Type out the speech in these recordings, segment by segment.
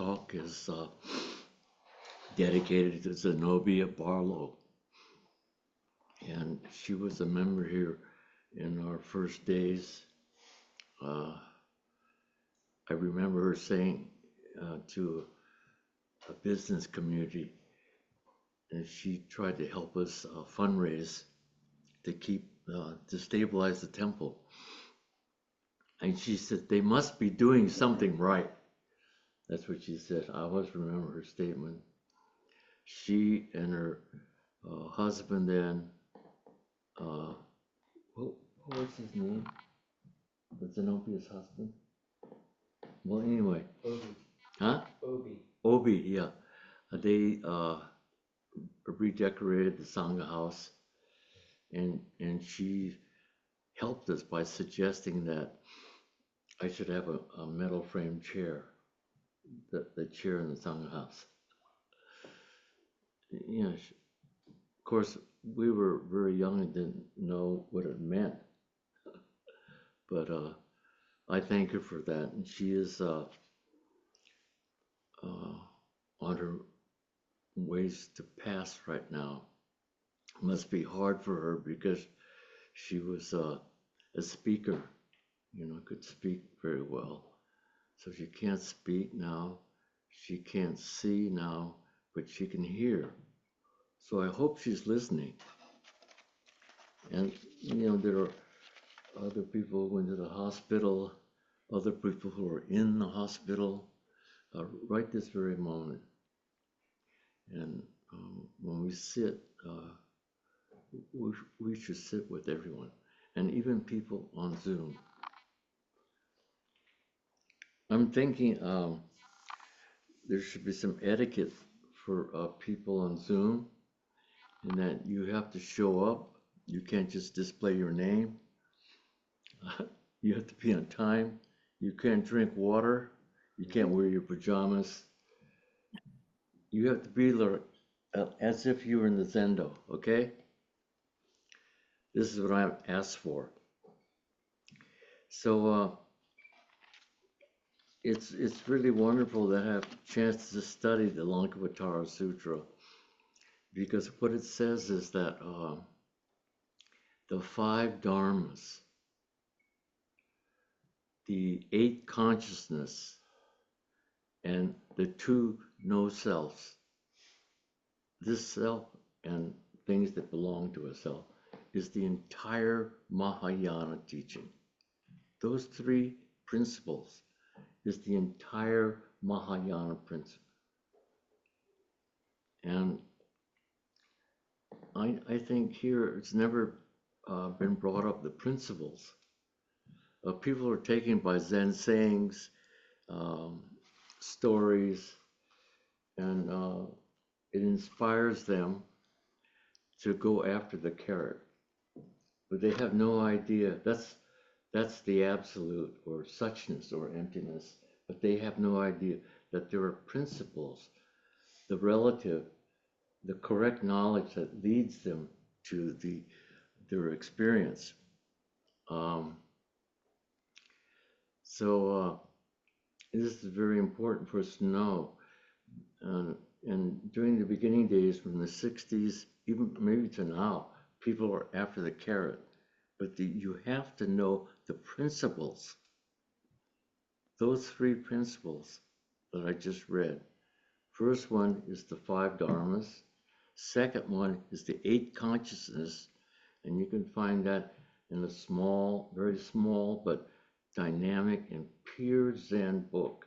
talk is dedicated to Zenobia Barlow. And she was a member here in our first days. I remember her saying to a business community, and she tried to help us fundraise to to stabilize the temple. And she said, they must be doing something right. That's what she said. I always remember her statement. She and her husband then, what was his name? Was Zenobia's husband? Well, anyway. Obi. Huh? Obi, yeah. They redecorated the Sangha house, and she helped us by suggesting that I should have a metal frame chair, the chair in the Sangha house. You know, of course, we were very young and didn't know what it meant, but I thank her for that, and she is on her ways to pass right now. It must be hard for her because she was a speaker, could speak very well. So she can't speak now, she can't see now, but she can hear. So I hope she's listening. And, there are other people who went to the hospital, other people who are in the hospital right this very moment. And when we sit, we should sit with everyone, and even people on Zoom. I'm thinking there should be some etiquette for people on Zoom, in that you have to show up. You can't just display your name. You have to be on time. You can't drink water. You can't wear your pajamas. You have to be as if you were in the Zendo, okay? This is what I asked for. So it's really wonderful to have a chance to study the Lankavatara Sutra, because what it says is that the 5 dharmas, the 8 consciousness, and the 2 no selves, this self and things that belong to a self, is the entire Mahayana teaching. Those 3 principles is the entire Mahayana principle. And I think here it's never been brought up, the principles. People are taken by Zen sayings, stories, and it inspires them to go after the carrot. But they have no idea, that's the absolute, or suchness, or emptiness. But they have no idea that there are principles, the relative, the correct knowledge that leads them to their experience. So this is very important for us to know. And during the beginning days, from the 60s, even maybe to now, people are after the carrot. But you have to know the principles. Those 3 principles that I just read. First one is the 5 dharmas. Second one is the 8 consciousness. And you can find that in a small, very small, but dynamic and pure Zen book.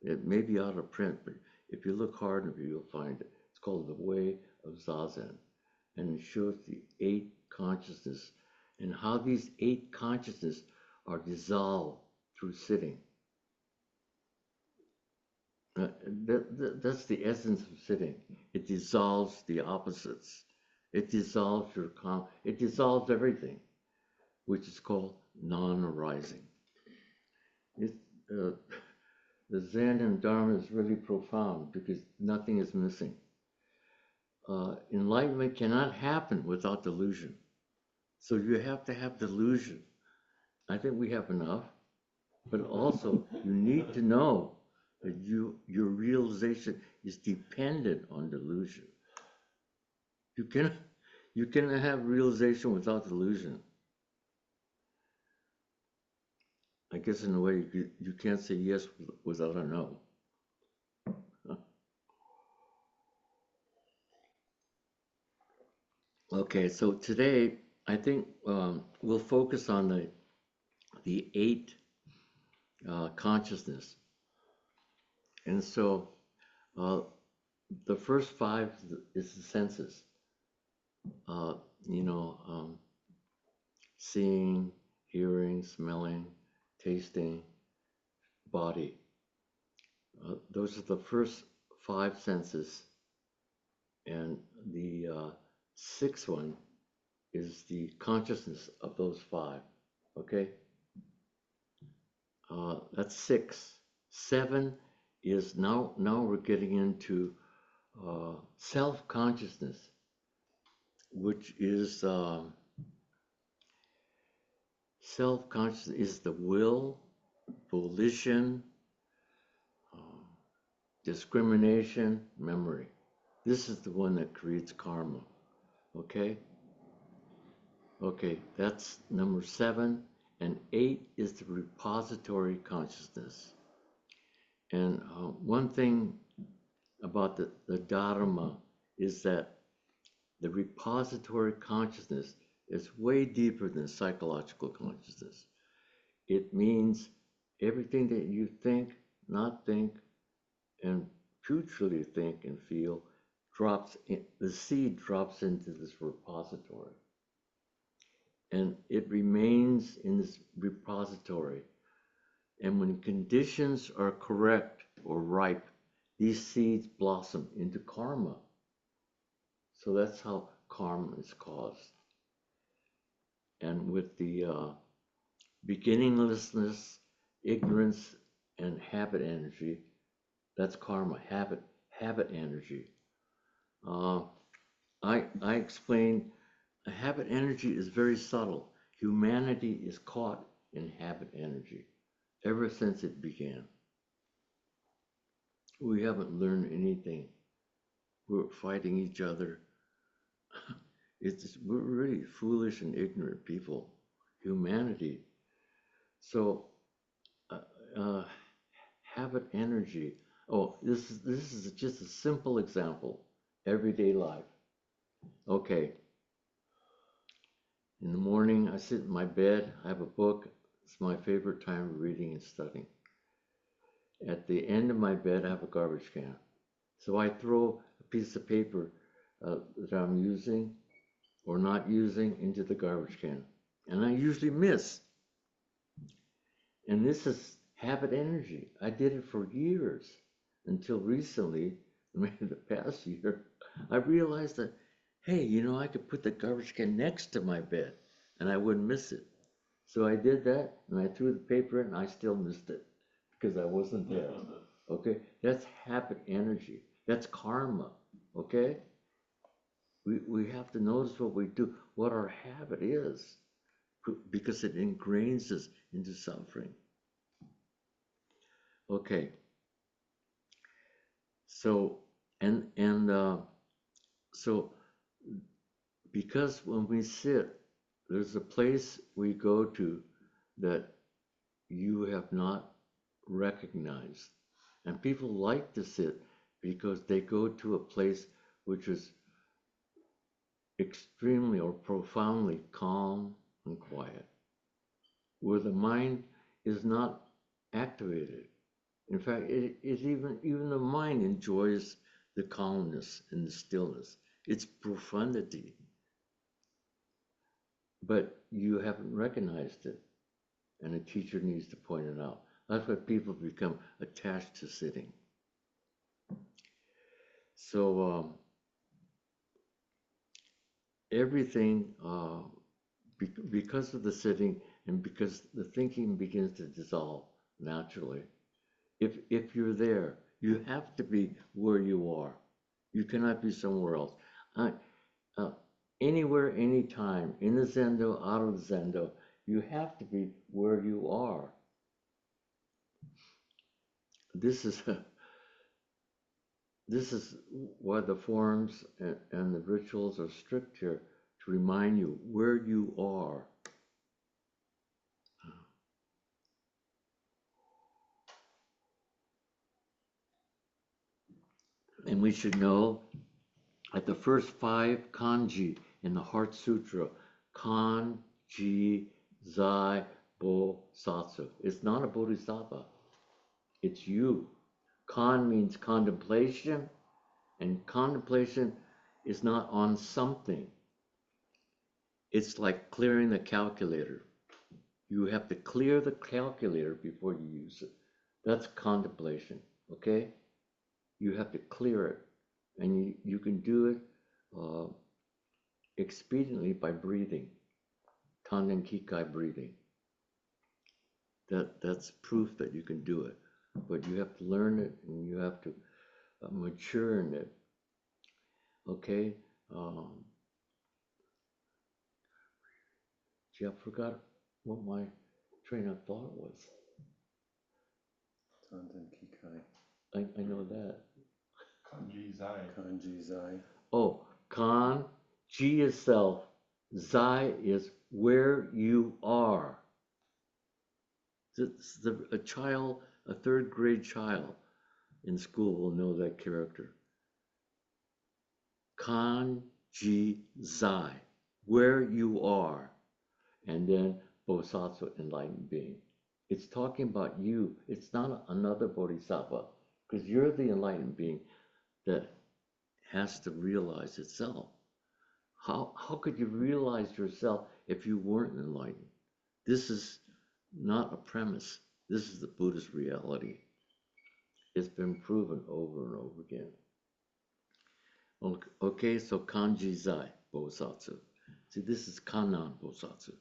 It may be out of print, but if you look hard enough, you'll find it. It's called The Way of Zazen. And it shows the 8 consciousness and how these 8 consciousness are dissolved through sitting. That's the essence of sitting. It dissolves the opposites. It dissolves it dissolves everything, which is called non-arising. The Zen and Dharma is really profound because nothing is missing. Enlightenment cannot happen without delusion. So you have to have delusion. I think we have enough, but also you need to know Your realization is dependent on delusion. You cannot, you cannot have realization without delusion. I guess in a way you can't say yes without a no. Okay, so today I think we'll focus on the eight consciousness, and so the first five is the senses. You know, seeing, hearing, smelling, tasting, body. Those are the first five senses, and the sixth one is the consciousness of those five. Okay, that's six. Seven is now we're getting into self-consciousness, which is self-consciousness is the will, volition, discrimination, memory. This is the one that creates karma. Okay? Okay, that's number 7. And 8 is the repository consciousness. And one thing about the Dharma is that the repository consciousness is way deeper than psychological consciousness. It means everything that you think, not think, and futurely think and feel drops in, the seed drops into this repository. And it remains in this repository. And when conditions are correct or ripe, these seeds blossom into karma. So that's how karma is caused. And with the beginninglessness, ignorance, and habit energy, that's karma, habit energy. I explained habit energy is very subtle. Humanity is caught in habit energy ever since it began. We haven't learned anything. We're fighting each other. We're really foolish and ignorant people, humanity. So habit energy. Oh, this is just a simple example. Everyday life. Okay. In the morning, I sit in my bed. I have a book. It's my favorite time of reading and studying. At the end of my bed, I have a garbage can. So I throw a piece of paper that I'm using or not using into the garbage can. And I usually miss. And this is habit energy. I did it for years until recently, maybe the past year, I realized that, hey, you know, I could put the garbage can next to my bed and I wouldn't miss it. So I did that and I threw the paper in and I still missed it because I wasn't there. Okay? That's habit energy. That's karma. Okay? We have to notice what we do, what our habit is, because it ingrains us into suffering. Okay. So, so because when we sit, there's a place we go to that you have not recognized. And people like to sit because they go to a place which is extremely or profoundly calm and quiet, where the mind is not activated. In fact, even the mind enjoys the calmness and the stillness, its profundity. But you haven't recognized it, and a teacher needs to point it out. That's why people become attached to sitting. So everything, because of the sitting and because the thinking begins to dissolve naturally, if you're there, you have to be where you are. You cannot be somewhere else. Anywhere, anytime, in the Zendo, out of the Zendo, you have to be where you are. this is this is why the forms and the rituals are strict here, to remind you where you are. And we should know at the first 5 kanji in the Heart Sutra, kanji zai bo satsu. It's not a bodhisattva. It's you. Kan means contemplation, and contemplation is not on something. It's like clearing the calculator. You have to clear the calculator before you use it. That's contemplation, okay? You have to clear it, and you can do it expediently by breathing, Tanden Kikai breathing. That's proof that you can do it, but you have to learn it and you have to mature in it. Okay. Gee, I forgot what my train of thought was. Tanden Kikai. I know that. Kanji Zai. Kanji Zai. Oh, Kan, Ji is self, Zai is where you are. A child, a 3rd grade child in school will know that character. Kan, Ji, Zai, where you are. And then Bodhisattva, enlightened being. It's talking about you. It's not another Bodhisattva, because you're the enlightened being that has to realize itself. How could you realize yourself if you weren't enlightened? This is not a premise. This is the Buddhist reality. It's been proven over and over again. Okay, so Kanji Zai Bodhisattva. See, this is Kannan Bodhisattva.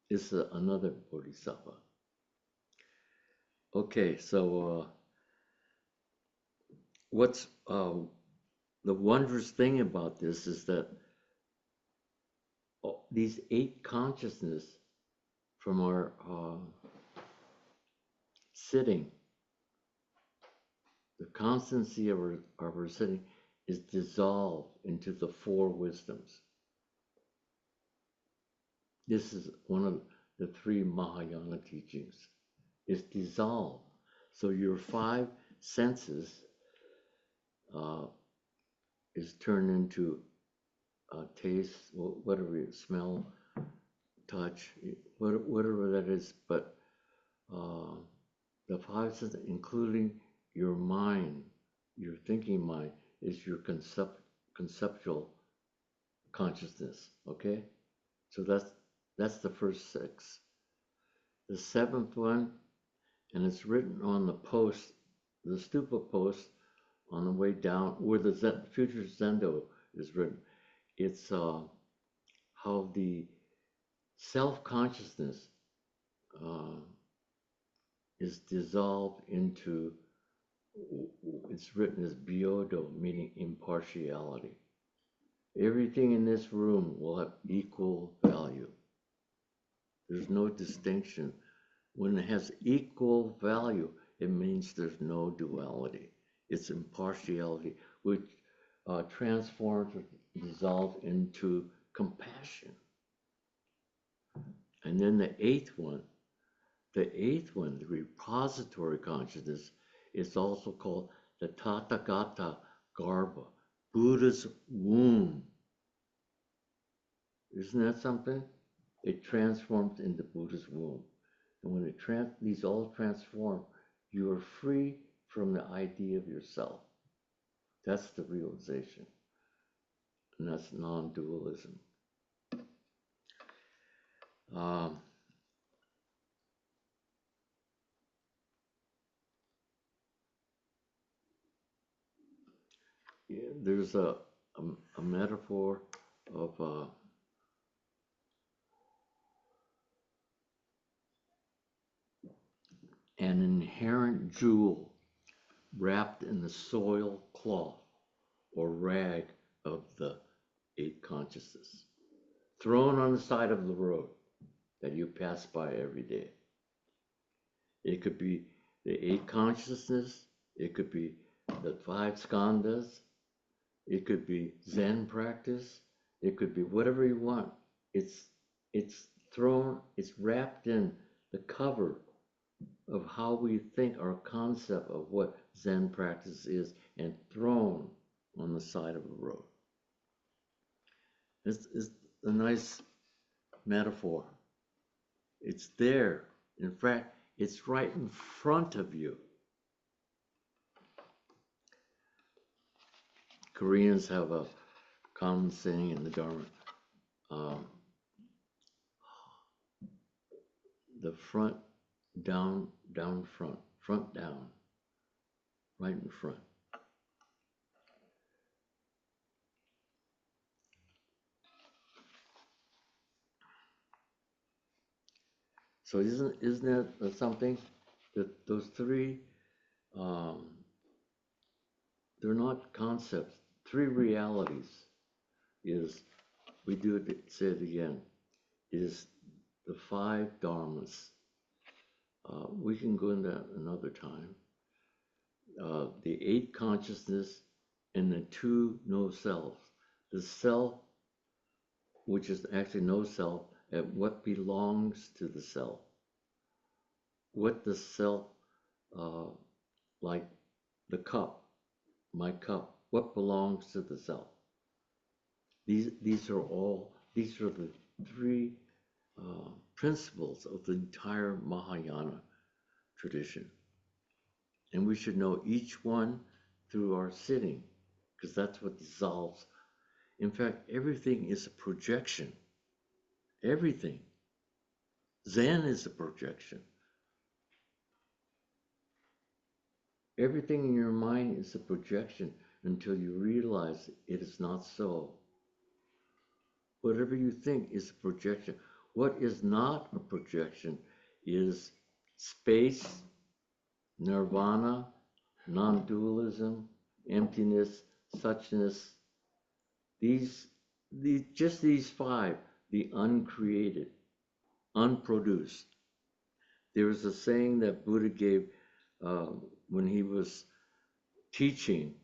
It's another Bodhisattva. Okay, so what's the wondrous thing about this is that these 8 consciousness from our sitting, the constancy of our sitting is dissolved into the 4 wisdoms. This is one of the 3 Mahayana teachings. It's dissolved. So your 5 senses is turned into taste, whatever you smell, touch, whatever that is. But the 5 senses, including your mind, your thinking mind, is your conceptual consciousness. Okay, so that's the first 6. The 7th one, and it's written on the post, the stupa post on the way down, where the future Zendo is written. It's how the self-consciousness is dissolved into, it's written as Byodo, meaning impartiality. Everything in this room will have equal value. There's no distinction. When it has equal value, it means there's no duality. It's impartiality, which transforms or dissolves into compassion. And then the 8th one, the repository consciousness, is also called the Tathagata Garbha, Buddha's womb. Isn't that something? It transforms into Buddha's womb. And when these all transform, you are free from the idea of yourself. That's the realization. And that's non-dualism. There's a metaphor of an inherent jewel wrapped in the soil cloth or rag of the 8 consciousness, thrown on the side of the road that you pass by every day. It could be the 8 consciousness, it could be the 5 skandhas, it could be Zen practice, it could be whatever you want. It's thrown, it's wrapped in the cover of how we think our concept of what Zen practice is and thrown on the side of the road. It's a nice metaphor. It's there. In fact, it's right in front of you. Koreans have a common saying in the Dharma, the front, down, down, front, down, right in front. So isn't that something that those 3, they're not concepts. 3 realities is, we do it, say it again, is the 5 dharmas. We can go into that another time. The 8 consciousness and the 2 no selves. The self, which is actually no self, and what belongs to the self. What the self, like the cup, my cup, what belongs to the self. These are the 3 principles of the entire Mahayana tradition. And we should know each one through our sitting, because that's what dissolves. In fact, everything is a projection. Everything. Zen is a projection. Everything in your mind is a projection until you realize it is not so. Whatever you think is a projection. What is not a projection is space, nirvana, non-dualism, emptiness, suchness. Just these 5, the uncreated, unproduced. There was a saying that Buddha gave when he was teaching,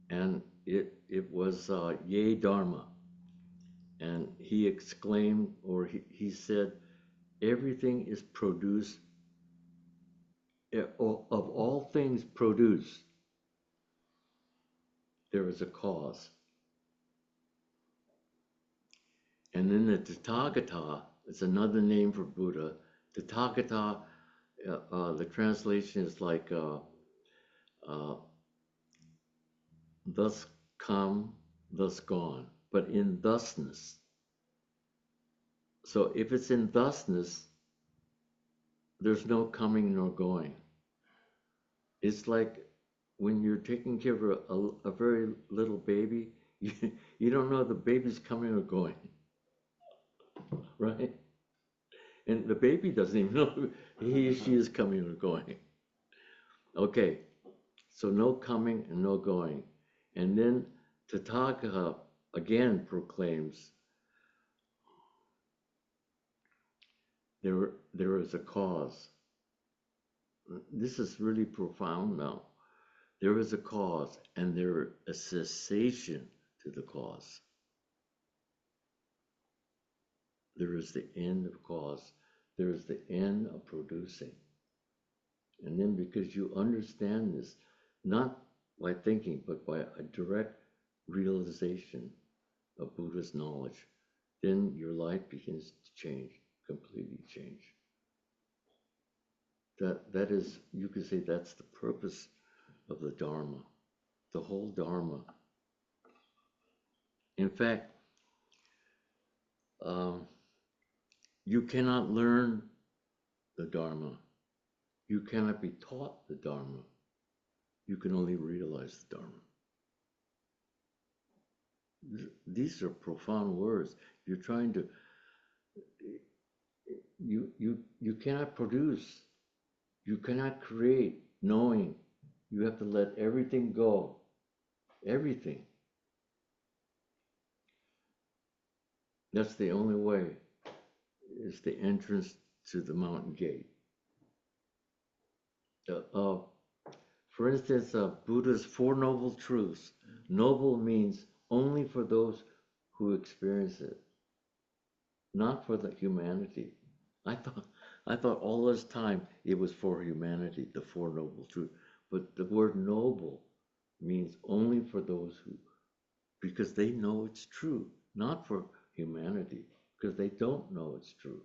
and it was Ye Dharma. And he exclaimed, or he said, everything is produced, of all things produced, there is a cause. And then the Tathagata is another name for Buddha. Tathagata, the translation is like, thus come, thus gone, but in thusness. So if it's in thusness, there's no coming nor going. It's like when you're taking care of a very little baby, you don't know if the baby's coming or going, right? And the baby doesn't even know he or she is coming or going. Okay, so no coming and no going. And then Tathagata again proclaims, there is a cause. This is really profound now. There is a cause, and there is a cessation to the cause. There is the end of cause. There is the end of producing. And then because you understand this, not by thinking, but by a direct realization of Buddha's knowledge, then your life begins to change, completely change. That is, you could say that's the purpose of the Dharma, the whole Dharma. In fact, you cannot learn the Dharma. You cannot be taught the Dharma. You can only realize the Dharma. These are profound words. You're trying to, you cannot produce. You cannot create knowing. You have to let everything go. Everything. That's the only way. It's the entrance to the mountain gate. Uh, for instance, Buddha's Four Noble Truths. Noble means only for those who experience it, not for the humanity. I thought, I thought all this time it was for humanity, the Four Noble Truths. But the word noble means only for those who, because they know it's true, not for humanity, because they don't know it's true.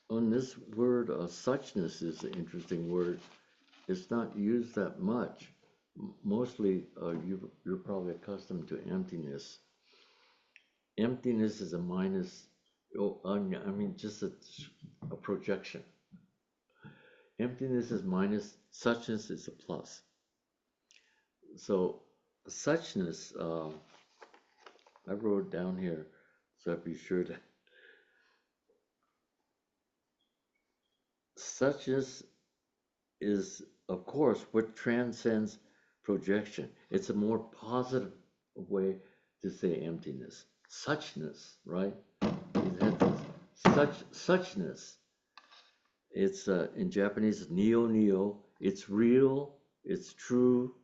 On this word, suchness is an interesting word. It's not used that much. Mostly, you're probably accustomed to emptiness. Emptiness is a minus, I mean, just a projection. Emptiness is minus, suchness is a plus. So, suchness, I wrote down here, so I'd be sure to. Suchness is, of course, what transcends projection. It's a more positive way to say emptiness. Suchness, right? It has suchness. It's in Japanese, neo. It's real, it's true,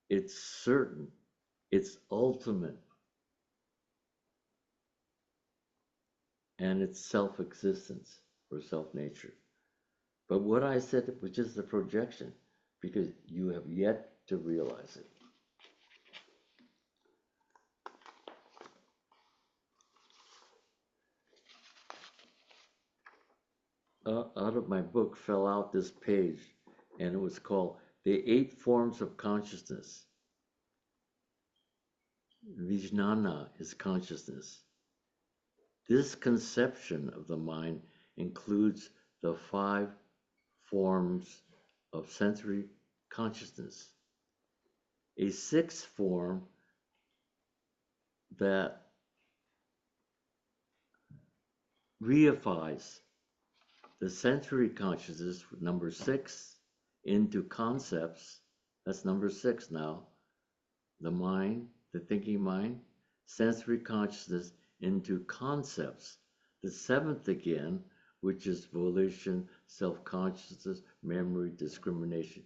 it's certain, it's ultimate, and it's self-existence or self-nature. But what I said was just a projection, because you have yet to realize it. Out of my book fell out this page, and it was called The 8 Forms of Consciousness. Vijnana is consciousness. This conception of the mind includes the 5 forms of sensory consciousness. A 6th form that reifies the sensory consciousness, number 6, into concepts. That's number 6 now. The mind, the thinking mind, sensory consciousness into concepts. The 7th again, which is volition, self-consciousness, memory, discrimination.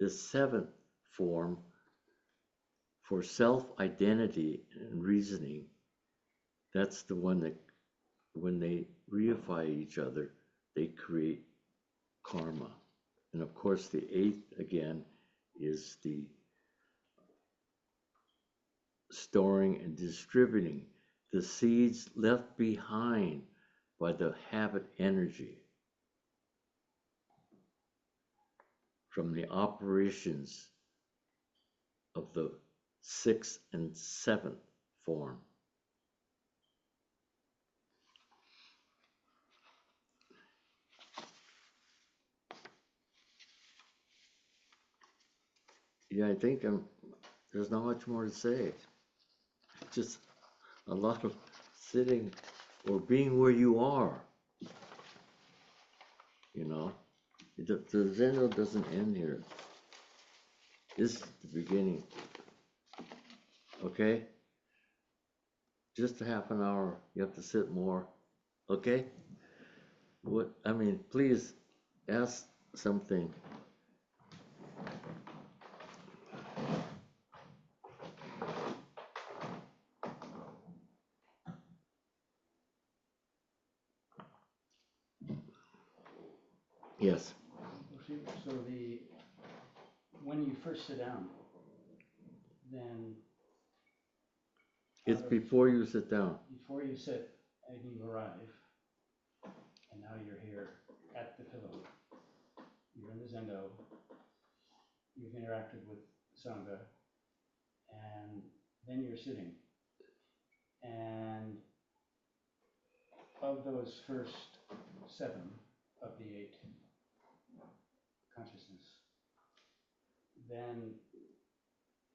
The 7th form for self-identity and reasoning, that's the one that when they reify each other, they create karma. And of course, the 8th again is the storing and distributing the seeds left behind by the habit energy from the operations of the 6th and 7th form. Yeah, I think there's not much more to say. Just a lot of sitting or being where you are. You know, the Zen doesn't end here. This is the beginning. Okay? Just a half an hour. You have to sit more. Okay? What, I mean, please ask something. Yes. So when you first sit down, then It's before you sit down. before you sit and you arrive, and now you're here at the pillow, you're in the Zendo, you've interacted with Sangha, and then you're sitting. And of those first 7 of the 8, consciousness, then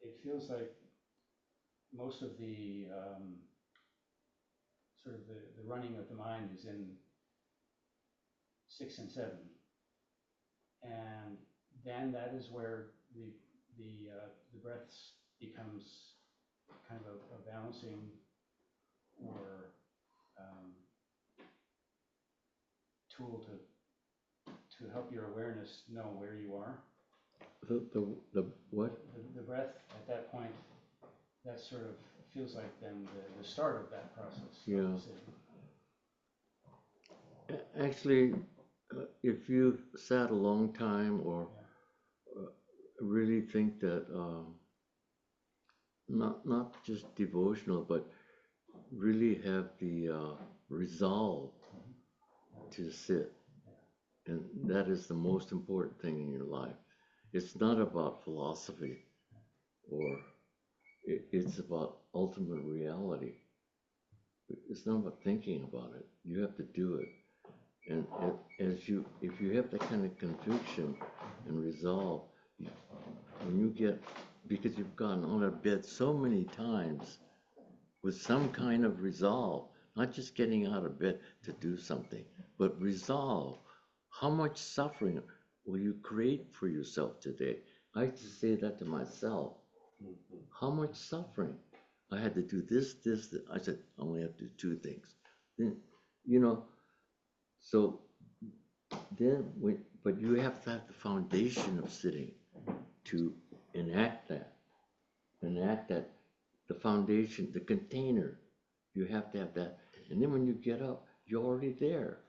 it feels like most of the sort of the running of the mind is in 6 and 7, and then that is where the breaths becomes kind of a balancing or tool to help your awareness know where you are. The what? The breath at that point, that sort of feels like then the start of that process. Yeah. Actually, if you sat a long time or really think that not just devotional, but really have the resolve to sit, and that is the most important thing in your life. It's not about philosophy, or it's about ultimate reality. It's not about thinking about it. You have to do it. And if you have that kind of conviction and resolve, when you get, because you've gone on a bed so many times with some kind of resolve, not just getting out of bed to do something, but resolve. How much suffering will you create for yourself today? I used to say that to myself. How much suffering? I had to do this. I said, I only have to do 2 things. Then, so then, but you have to have the foundation of sitting to enact that, the foundation, the container. You have to have that. And then when you get up, you're already there.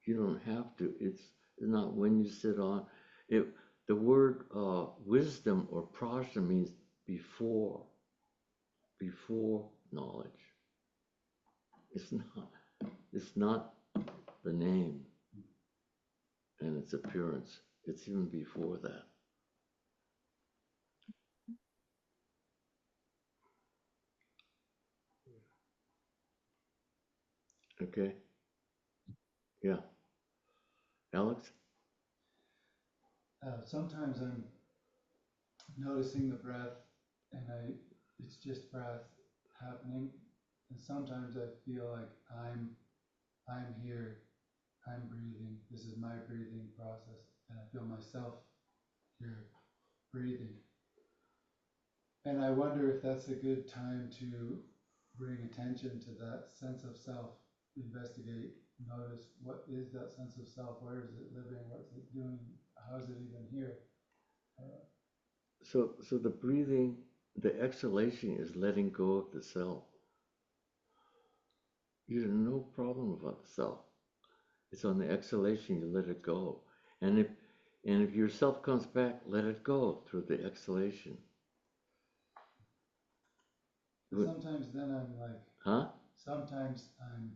You don't have to. It's not when you sit on it. The word wisdom or prajna means before knowledge. It's not the name and its appearance. It's even before that. Okay? Yeah. Alex? Sometimes I'm noticing the breath and it's just breath happening. And sometimes I feel like I'm here, I'm breathing. This is my breathing process. And I feel myself here breathing. And I wonder if that's a good time to bring attention to that sense of self, investigate, notice what is that sense of self, where is it living, what's it doing, how is it even here? So the breathing, the exhalation is letting go of the self. You have no problem about the self. It's on the exhalation you let it go. And if your self comes back, let it go through the exhalation. Sometimes then I'm like, huh? Sometimes I'm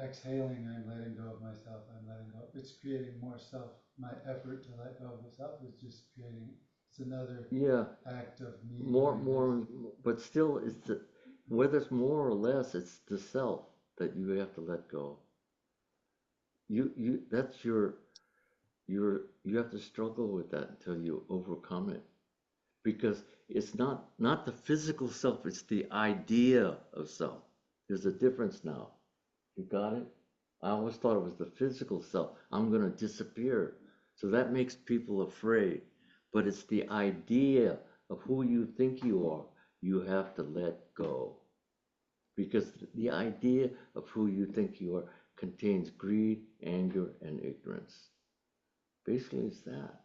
exhaling, I'm letting go of myself, I'm letting go. It's creating more self. My effort to let go of the self is just creating, it's another act of me. More, but still, whether it's more or less, it's the self that you have to let go. That's you have to struggle with that until you overcome it. Because it's not the physical self, it's the idea of self. There's a difference now. You got it? I always thought it was the physical self. I'm going to disappear. So that makes people afraid. But it's the idea of who you think you are, you have to let go. Because the idea of who you think you are contains greed, anger, and ignorance. Basically, it's that.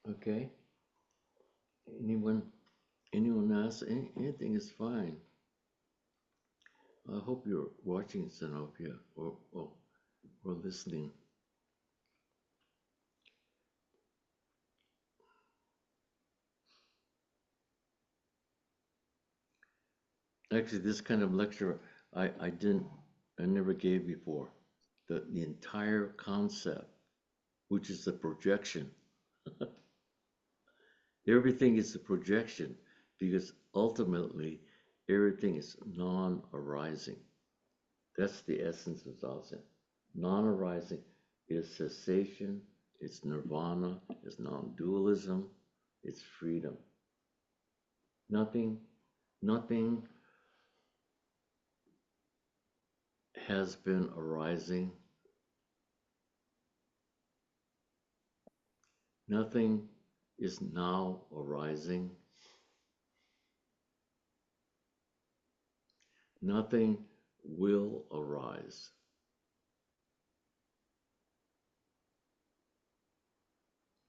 Okay. Anyone else? Anything is fine. I hope you're watching Zenopia or listening. Actually, this kind of lecture I never gave before. The entire concept, which is the projection. Everything is a projection because ultimately everything is non-arising. That's the essence of Zazen. Non-arising is cessation, it's nirvana, it's non-dualism, it's freedom. Nothing has been arising. Nothing is now arising. Nothing will arise.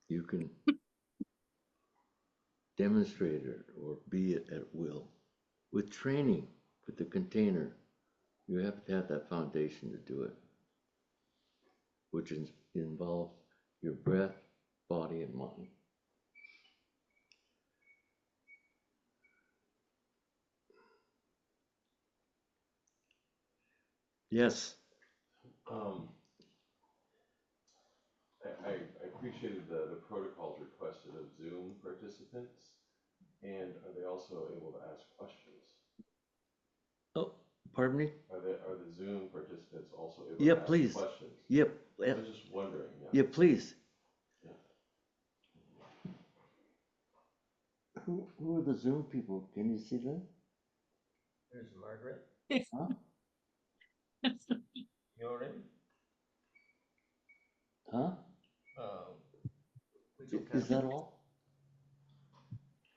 You can demonstrate it or be it at will. With training, with the container, you have to have that foundation to do it, which involves your breath, body, and mind. Yes. I appreciated the protocols requested of Zoom participants, and are they also able to ask questions? Oh, pardon me? Are the Zoom participants also able Yeah, to ask please. questions? Yep. I was just wondering. Yeah, please. Yeah. Who are the Zoom people? Can you see them? There's Margaret. Huh? Yorin. Huh? Is that all?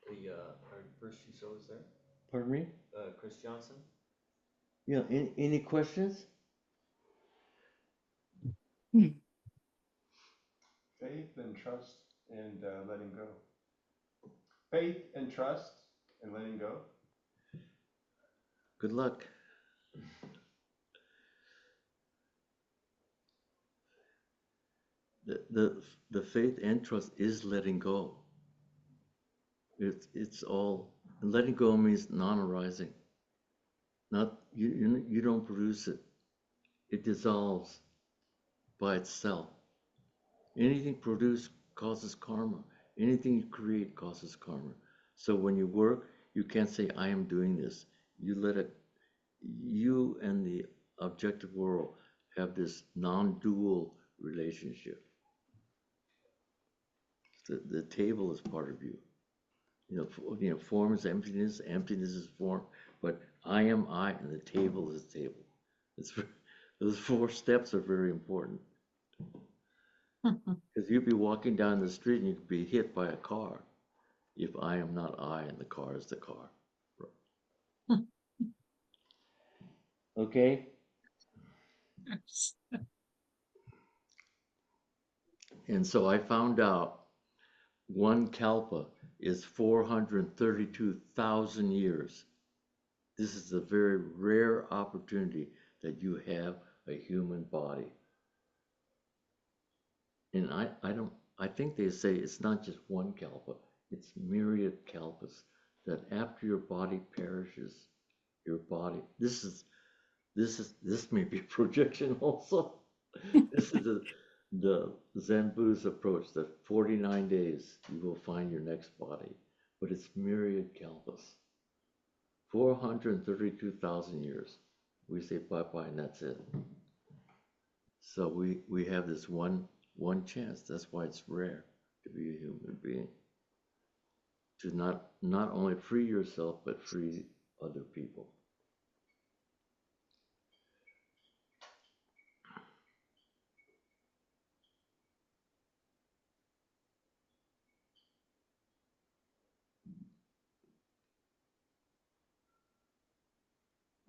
Our first two shows there. Pardon me? Chris Johnson. Yeah, any questions? Faith and trust and letting go. Faith and trust and letting go. Good luck. The faith and trust is letting go. It's all letting go means non-arising. Not you don't produce it. It dissolves by itself. Anything produced causes karma. Anything you create causes karma. So when you work, you can't say I am doing this. You let it. You and the objective world have this non-dual relationship. The table is part of you. Form is emptiness, emptiness is form, but I am I, and the table is table. Those 4 steps are very important. Because you'd be walking down the street and you could be hit by a car if I am not I and the car is the car. Okay? And so I found out 1 kalpa is 432,000 years. This is a very rare opportunity that you have a human body. And I think they say it's not just 1 kalpa, it's myriad kalpas, that after your body perishes, your body, this may be a projection also. This is the Zen Buddhist approach, that 49 days you will find your next body, but it's myriad kalpas. 432,000 years. We say bye-bye and that's it. So we have this one chance. That's why it's rare to be a human being. To not only free yourself, but free other people.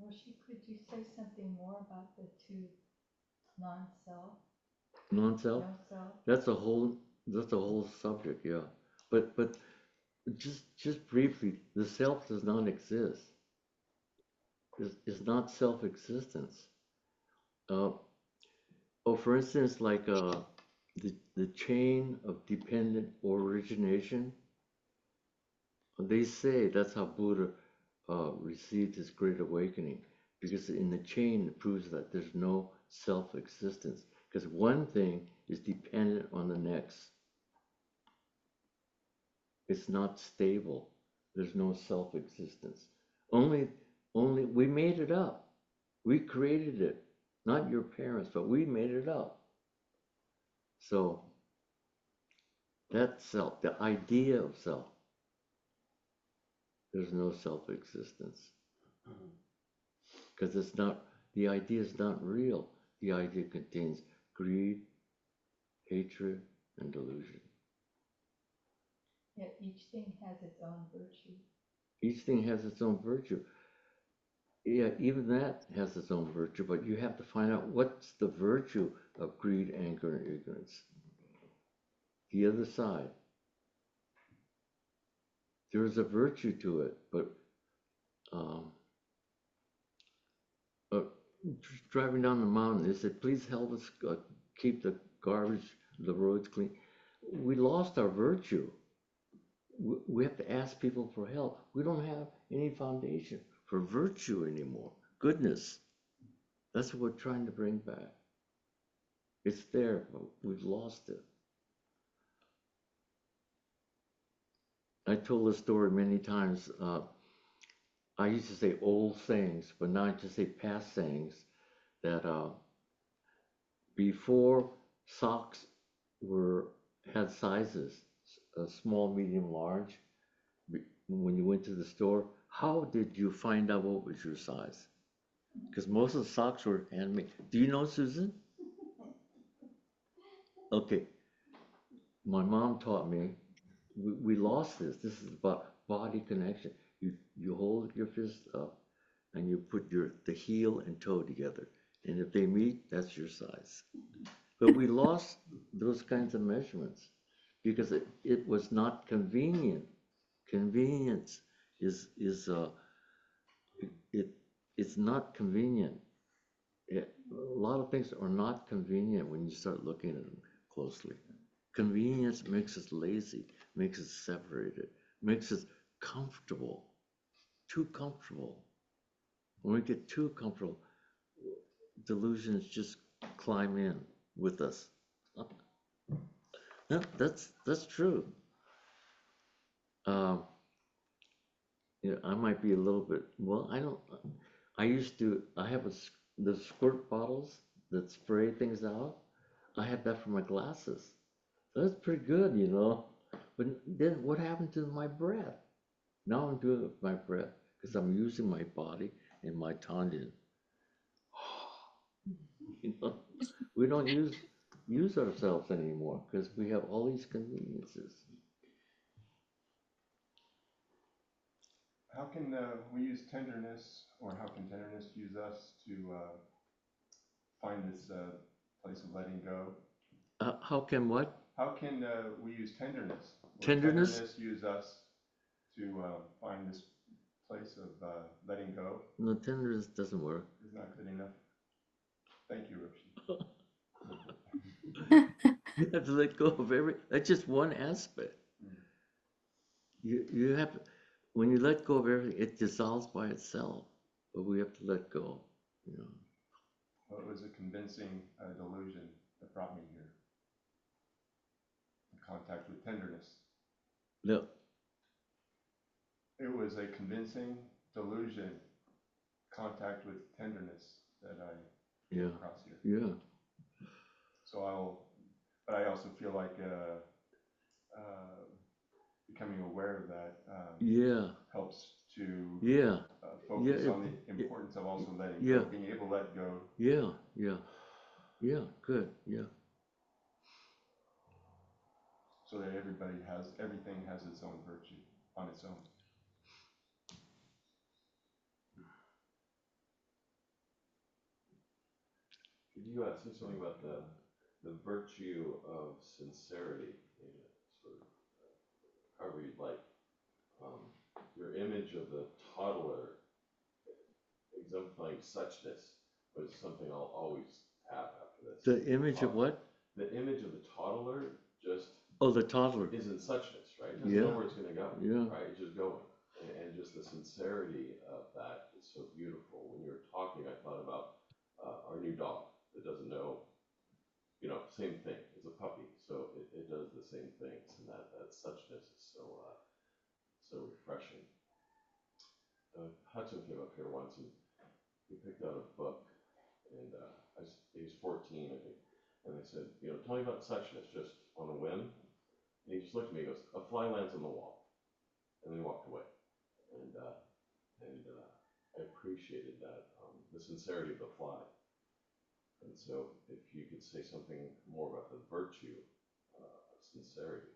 Roshi, could you say something more about the 2 non-self? Non-self? No self? That's a whole subject, yeah. But just briefly, the self does not exist. is not self-existence. For instance, like the chain of dependent origination, they say that's how Buddha received his great awakening, because in the chain it proves that there's no self-existence, because one thing is dependent on the next. It's not stable. There's no self-existence. Only we made it up. We created it. Not your parents, but we made it up. So that self, the idea of self, there's no self-existence. Because it's not, the idea is not real. The idea contains greed, hatred, and delusion. Yet each thing has its own virtue. Each thing has its own virtue. Yeah, even that has its own virtue, but you have to find out what's the virtue of greed, anger, and ignorance. The other side. There is a virtue to it, but driving down the mountain, they said, please help us keep the garbage, the roads clean. We lost our virtue. We have to ask people for help. We don't have any foundation for virtue anymore. Goodness. That's what we're trying to bring back. It's there, but we've lost it. I told this story many times. I used to say old sayings, but now I just say past sayings, that before socks had sizes, small, medium, large, when you went to the store, how did you find out what was your size? Because most of the socks were handmade. Do you know, Susan? Okay. My mom taught me, we lost this. This is about body connection. You hold your fist up and you put the heel and toe together. And if they meet, that's your size. But we lost those kinds of measurements because it was not convenient. Convenience it's not convenient. A lot of things are not convenient when you start looking at them closely. Convenience makes us lazy, makes us separated, makes us comfortable, too comfortable. When we get too comfortable, delusions just climb in with us. No, that's true. I might be a little bit, well, I have the squirt bottles that spray things out. I had that for my glasses. That's pretty good, But then what happened to my breath? Now I'm doing it with my breath because I'm using my body and my tanden. We don't use ourselves anymore because we have all these conveniences. How can we use tenderness, or how can tenderness use us to find this place of letting go? How can what? How can we use tenderness? Tenderness? Tenderness use us to find this place of letting go? No, tenderness doesn't work. Is not good enough. Thank you, Roshi. You have to let go of that's just one aspect. You have to, when you let go of everything, it dissolves by itself. But we have to let go, Well, it was a convincing delusion that brought me here. The contact with tenderness. No. It was a convincing delusion, contact with tenderness, that I came across here. Yeah. So but I also feel like becoming aware of that helps to focus on the importance of also letting go, being able to let go. Yeah, good, So that everything has its own virtue on its own. Could you say something about the virtue of sincerity, sort of, however you'd like, your image of the toddler exemplifying suchness was something I'll always have after this. The image of what? The image of the toddler just Oh, the toddler. is in suchness, right? Doesn't Yeah. know where it's going to go, Yeah. right? It's just going. And just the sincerity of that is so beautiful. When you were talking, I thought about our new dog that doesn't know, same thing. It's a puppy, so it does the same things, and that suchness is so refreshing. Hudson came up here once, and he picked out a book, and he was 14, I think, and I said, tell me about suchness, just on a whim. And he just looked at me and goes, a fly lands on the wall, and then he walked away. And I appreciated that, the sincerity of the fly. And so if you could say something more about the virtue of sincerity.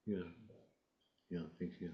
Yeah. Yeah, thank you.